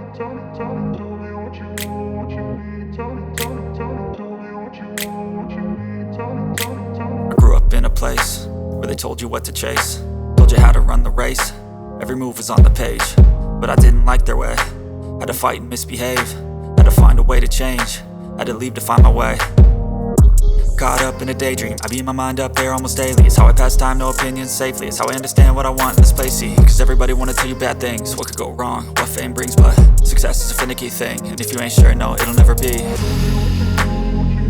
I grew up in a place where they told you what to chase, told you how to run the race. Every move was on the page, but I didn't like their way. Had to fight and misbehave, had to find a way to change, had to leave to find my way. Caught up in a daydream, I beat my mind up there almost daily. It's how I pass time, no opinions safely. It's how I understand what I want in this place, see. Cause everybody wanna tell you bad things, what could go wrong, what fame brings. But success is a finicky thing, and if you ain't sure, no, it'll never be.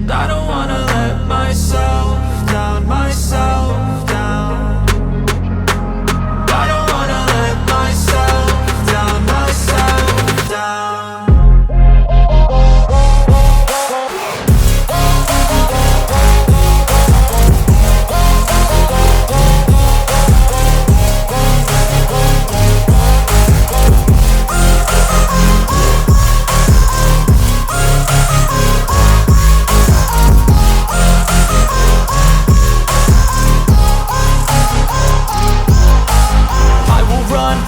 I don't wanna let myself down, myself down. I don't wanna let myself down, myself down.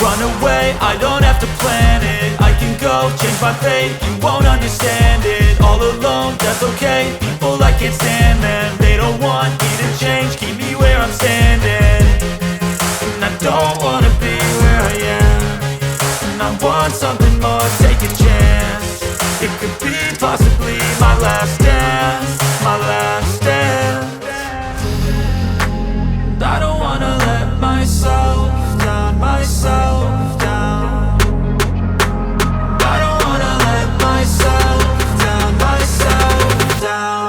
Run away, I don't have to plan it. I can go, change my fate, you won't understand it. All alone, that's okay, people I can't stand them. They don't want me to change, keep me where I'm standing. And I don't wanna be where I am, and I want something more, take a chance. It could be possibly my last dance, my last dance. I don't wanna let myself down, myself down. I don't wanna let myself down, myself down.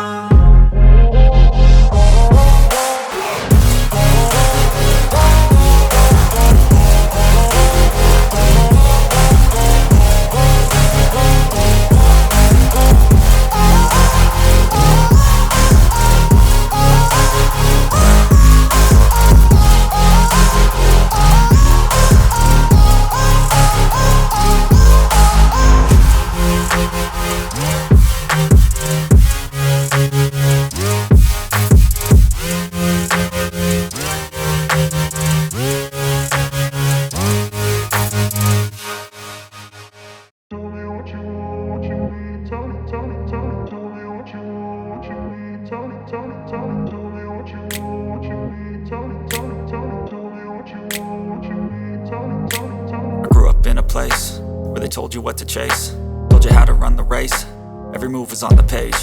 I grew up in a place where they told you what to chase, told you how to run the race. Every move was on the page,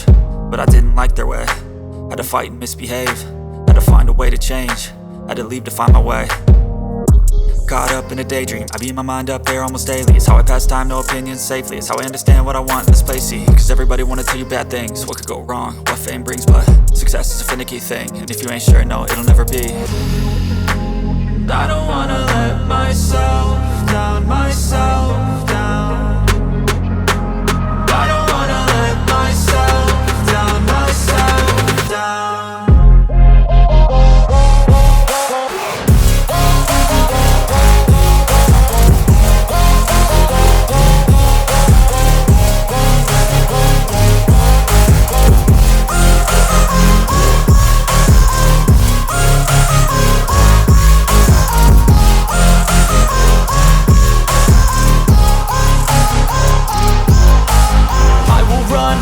but I didn't like their way. Had to fight and misbehave, had to find a way to change, had to leave to find my way. Caught up in a daydream, I beat my mind up there almost daily. It's how I pass time, no opinions safely. It's how I understand what I want in this place, see. Cause everybody wanna tell you bad things, what could go wrong, what fame brings. But success is a finicky thing, and if you ain't sure, no, it'll never be. I don't wanna let myself down, myself down. I don't wanna let myself down, myself down.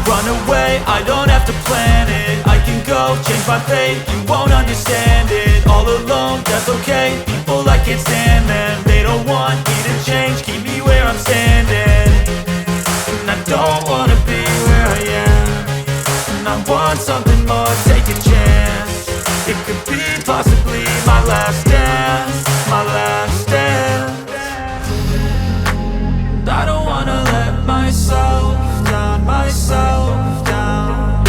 Run away, I don't have to plan it. I can go, change my fate, you won't understand it. All alone, that's okay, people I can't stand them. They don't want me to change, keep me where I'm standing. And I don't wanna be where I am, and I want something more, take a chance. It could be possibly my last dance, my last dance. I don't wanna let myself down, myself down.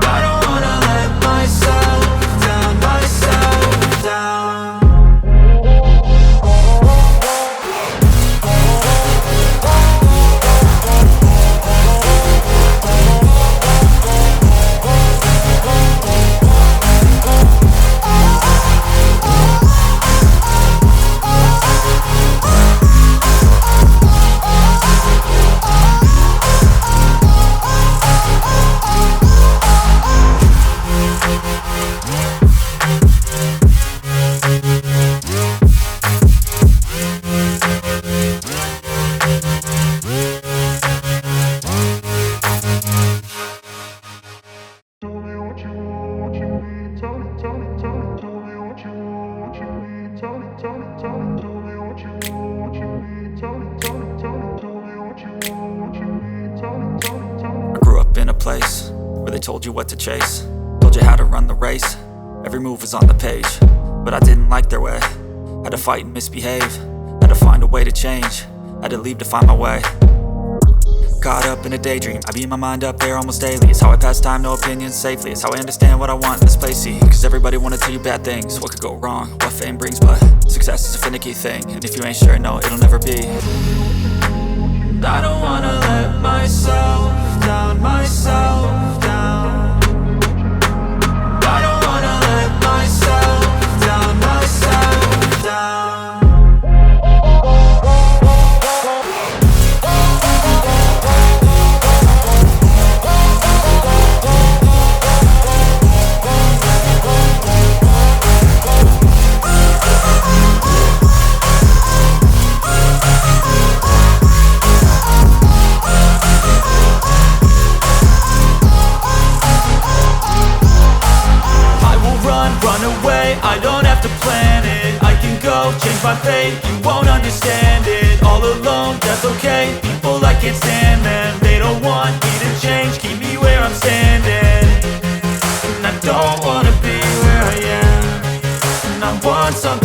I don't wanna let myself down, myself down. I grew up in a place where they told you what to chase, told you how to run the race. Every move was on the page, but I didn't like their way. Had to fight and misbehave, had to find a way to change, had to leave to find my way. Caught up in a daydream, I beat my mind up there almost daily. It's how I pass time, no opinions safely. It's how I understand what I want in this place, see. Cause everybody wanna tell you bad things, what could go wrong, what fame brings. But success is a finicky thing, and if you ain't sure, no, it'll never be. I don't wanna let myself down, myself down. I don't wanna let myself down, myself down. I don't have to plan it, I can go change my fate. You won't understand it, all alone, that's okay. People I can't stand them, they don't want me to change. Keep me where I'm standing, and I don't wanna be where I am. And I want something